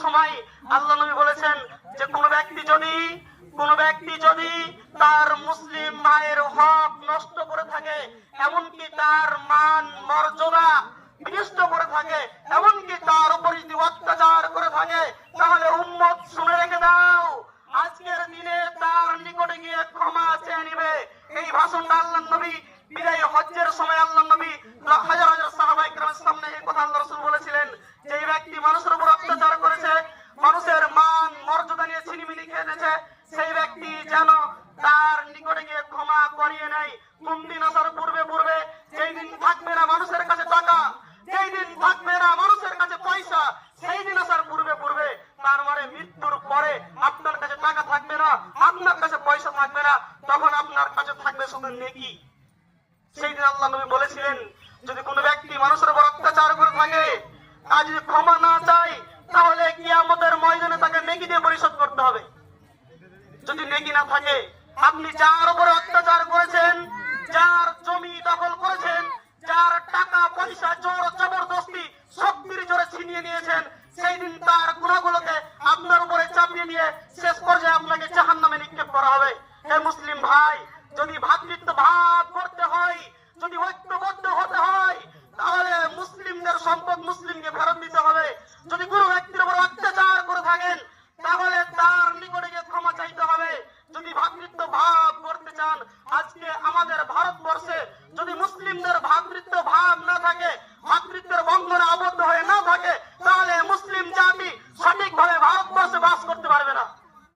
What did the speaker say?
সময় আল্লাহ নবী বলেছেন যে কোন ব্যক্তি যদি তার মুসলিম ভাইয়ের হক নষ্ট করে থাকে, এমনকি তার মান মর্যাদা বিনষ্ট করে থাকে, এমনকি তার উপর যদি অত্যাচার করে থাকে, তাহলে উম্মত শুনে রেখে দাও, আজকের দিনে তার নিকটে গিয়ে ক্ষমা চেয়ে নিবে। এই ভাষণটা আল্লাহ নবী বিদায় হজ্জের সময় আল্লাহ নবী হাজার হাজার সাহাবায়ে কেরামের সামনে এই কথা আল্লাহ রাসূল বলেছিলেন যে এই ব্যক্তি মানুষের উপর অত্যাচার করেছে, মানুষের মান মর্যাদা নিয়ে ছিনিমিনি খেয়েছে, সেই ব্যক্তি যেন তার নিকটে গিয়ে ক্ষমা করিয়ে নেয়। কোন দিন আসার পূর্বে যেই দিন থাকবে না মানুষের কাছে টাকা, যেই দিন থাকবে না মানুষের কাছে পয়সা, সেই দিন আসার পূর্বে তার মানে মৃত্যুর পরে আপনার কাছে টাকা থাকবে না, আপনার কাছে পয়সা থাকবে না, তখন আপনার কাছে থাকবে শুধু নেকি। সেই দিন আল্লাহ নবী বলেছিলেন যদি কোনো ব্যক্তি মানুষের উপর অত্যাচার করে থাকে, আর যদি ক্ষমা না চায়, তাহলে কিয়ামতের ময়দানে তাকে নেকি দিয়ে পরিশোধ করতে হবে। যদি নেকি না থাকে, আপনি যার উপরে অত্যাচার করেছেন, যার জমি দখল করেছেন, যার টাকা পয়সা জোর জবরদস্তি শক্তির জোরে ছিনিয়ে নিয়েছেন, সেই দিন তার গুনাহগুলোকে আপনার উপরে চাপিয়ে দিয়ে শেষ পর্যায়ে আপনাকে